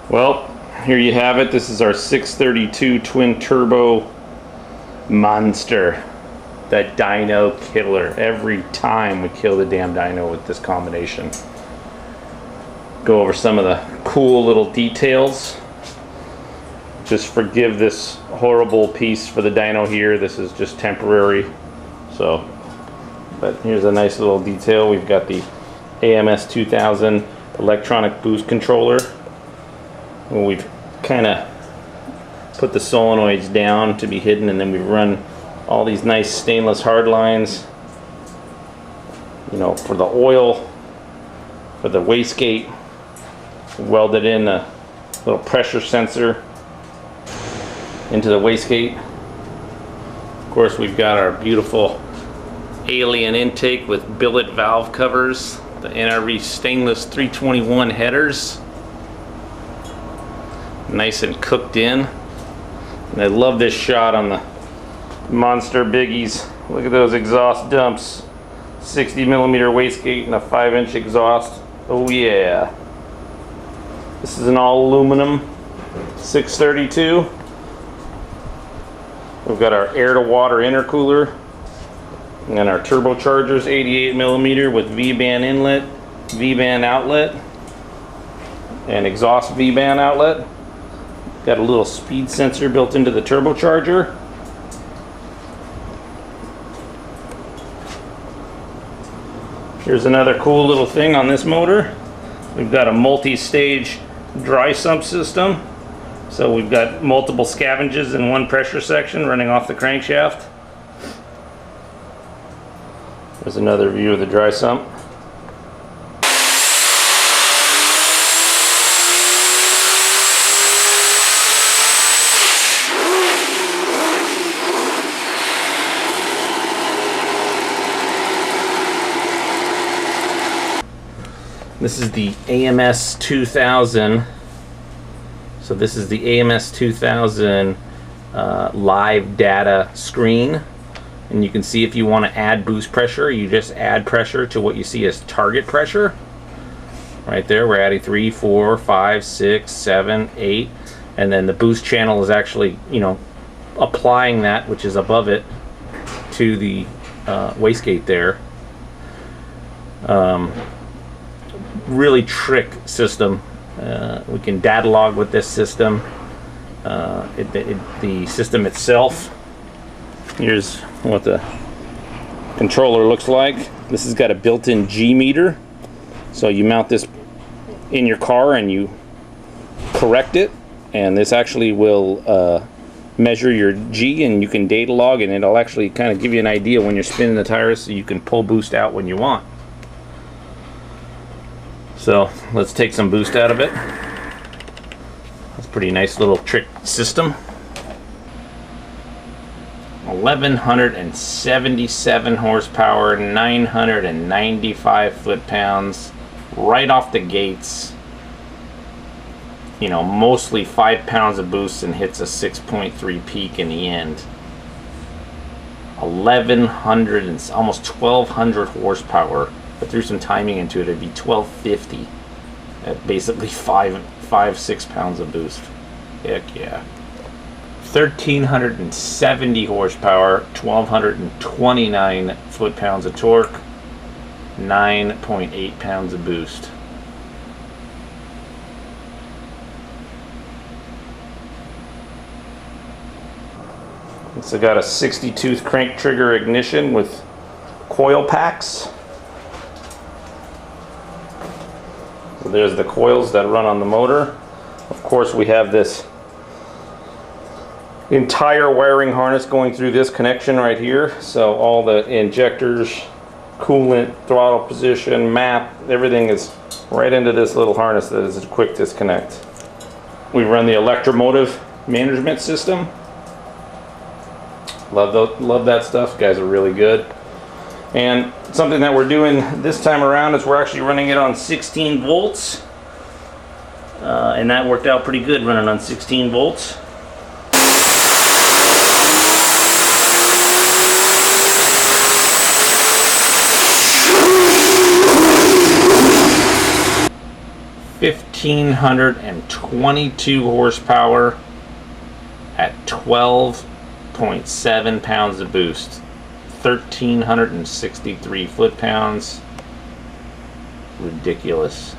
Well, here you have it. This is our 632 twin turbo monster. That dyno killer. Every time we kill the damn dyno with this combination. Go over some of the cool little details. Just forgive this horrible piece for the dyno here. This is just temporary. So, but here's a nice little detail. We've got the AMS 2000 electronic boost controller. And we've kind of put the solenoids down to be hidden, and then we run all these nice stainless hard lines, you know, for the oil, for the wastegate. Welded in a little pressure sensor into the wastegate. Of course, we've got our beautiful alien intake with billet valve covers, the NRE stainless 321 headers, nice and cooked in. And I love this shot on the monster biggies. Look at those exhaust dumps. 60mm wastegate and a 5-inch exhaust. Oh yeah. This is an all aluminum 632. We've got our air to water intercooler and our turbochargers, 88mm with V-band inlet, V-band outlet, and exhaust V-band outlet. Got a little speed sensor built into the turbocharger. Here's another cool little thing on this motor. We've got a multi-stage dry sump system. So we've got multiple scavenges in one pressure section running off the crankshaft. There's another view of the dry sump. This is the AMS 2000. So this is the AMS 2000 live data screen. And you can see if you want to add boost pressure, you just add pressure to what you see as target pressure. Right there, we're adding 3, 4, 5, 6, 7, 8. And then the boost channel is actually, you know, applying that, which is above it, to the wastegate there. Really trick system. We can data log with this system. The system itself, here's what the controller looks like. This has got a built-in G meter, so you mount this in your car and you correct it, and this actually will measure your G, and you can data log, and it'll actually kind of give you an idea when you're spinning the tires, so you can pull boost out when you want. So let's take some boost out of it. That's a pretty nice little trick system. 1177 horsepower, 995 foot-pounds, right off the gates. You know, mostly 5 pounds of boost and hits a 6.3 peak in the end. 1100 and almost 1200 horsepower. But threw some timing into it, it'd be 1250 at basically 6 pounds of boost. Heck yeah. 1370 horsepower, 1229 foot-pounds of torque, 9.8 pounds of boost. It's got a 60-tooth crank trigger ignition with coil packs. So there's the coils that run on the motor. Of course, we have this entire wiring harness going through this connection right here. So all the injectors, coolant, throttle position, map, everything is right into this little harness that is a quick disconnect. We run the electromotive management system. Love that stuff. Guys are really good. And something that we're doing this time around is we're actually running it on 16 volts. And that worked out pretty good, running on 16 volts. 1,522 horsepower at 12.7 pounds of boost. 1,363 foot-pounds. Ridiculous.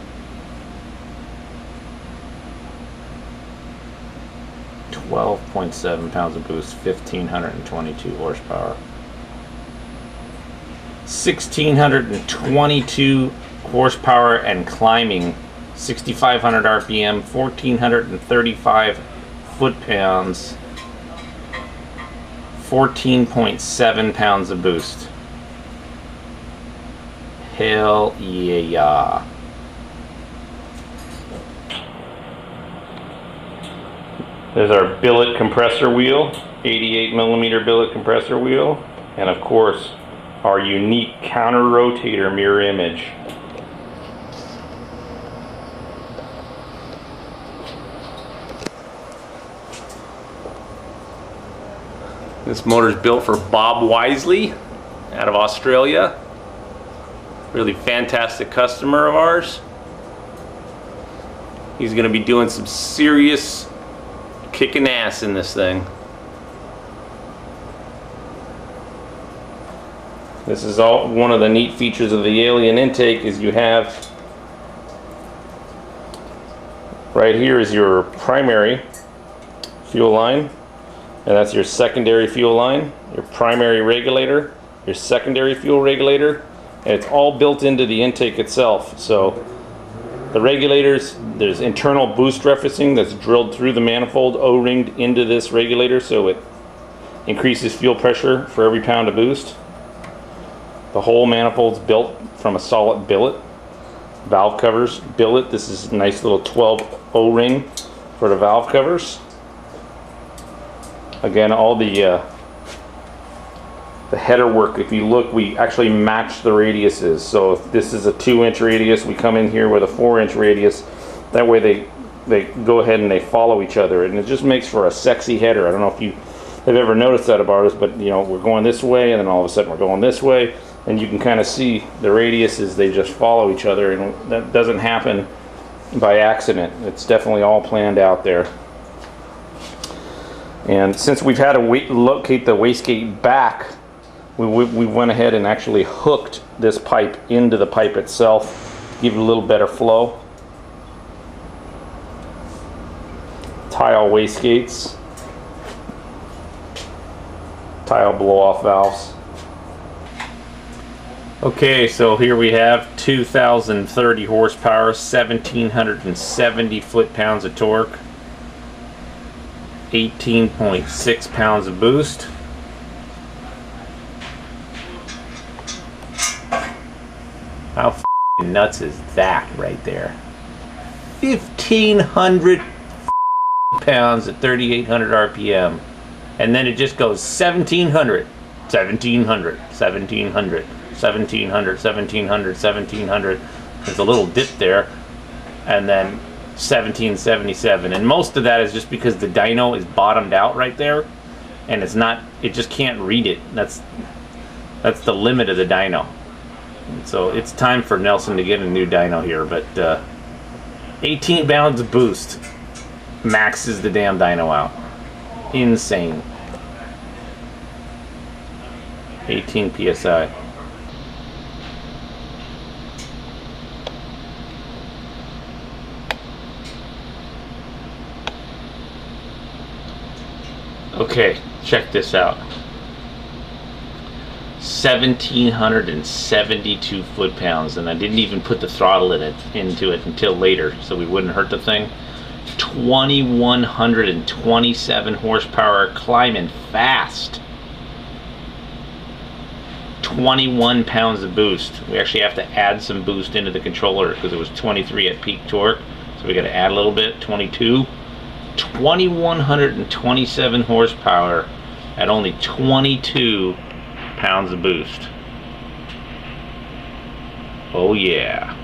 12.7 pounds of boost, 1,522 horsepower. 1,622 horsepower and climbing, 6,500 RPM, 1,435 foot-pounds, 14.7 pounds of boost. Hell yeah. There's our billet compressor wheel, 88mm billet compressor wheel, and of course our unique counter rotator mirror image. This motor is built for Bob Wisely out of Australia. Really fantastic customer of ours. He's going to be doing some serious kicking ass in this thing. This is all one of the neat features of the Alien intake is you have right here is your primary fuel line, and that's your secondary fuel line, your primary regulator, your secondary fuel regulator, and it's all built into the intake itself. So the regulators, there's internal boost referencing that's drilled through the manifold, O-ringed into this regulator, so it increases fuel pressure for every pound of boost. The whole manifold's built from a solid billet. Valve covers billet. This is a nice little 12 O-ring for the valve covers. Again, all the header work, if you look, we actually match the radiuses. So if this is a 2-inch radius, we come in here with a 4-inch radius. That way they go ahead and they follow each other, and it just makes for a sexy header. I don't know if you have ever noticed that about us, but you know, we're going this way and then all of a sudden we're going this way, and you can kind of see the radiuses, they just follow each other, and that doesn't happen by accident. It's definitely all planned out there. And since we've had to locate the wastegate back, we went ahead and actually hooked this pipe into the pipe itself, give it a little better flow. Tile wastegates, tile blow-off valves. Okay, so here we have 2,030 horsepower, 1,770 foot-pounds of torque, 18.6 pounds of boost. How f***ing nuts is that right there? 1,500 pounds at 3,800 RPM. And then it just goes 1,700, 1,700, 1,700, 1,700, 1,700, 1,700. There's a little dip there. And then 1,777. And most of that is just because the dyno is bottomed out right there. And it's not, it just can't read it. That's the limit of the dyno. So it's time for Nelson to get a new dyno here, but 18 pounds of boost maxes the damn dyno out. Insane. 18 psi. Okay, check this out. 1,772 foot-pounds, and I didn't even put the throttle into it until later, so we wouldn't hurt the thing. 2,127 horsepower, climbing fast. 21 pounds of boost. We actually have to add some boost into the controller because it was 23 at peak torque, so we got to add a little bit. 22. 2,127 horsepower at only 22 pounds of boost. Oh yeah.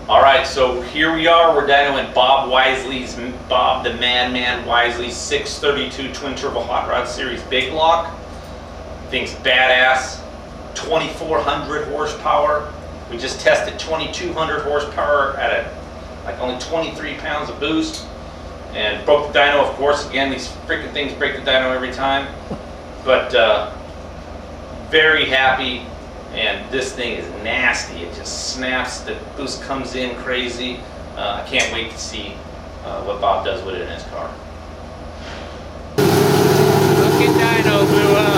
All right, so here we are. We're dynoing Bob the Man Wisely's 632 twin turbo hot rod series big block. Thing's badass. 2,400 horsepower. We just tested 2,200 horsepower at like only 23 pounds of boost, and broke the dyno. Of course, again, these freaking things break the dyno every time. But very happy. And this thing is nasty. It just snaps. The boost comes in crazy. I can't wait to see what Bob does with it in his car. Looking dyno blew up.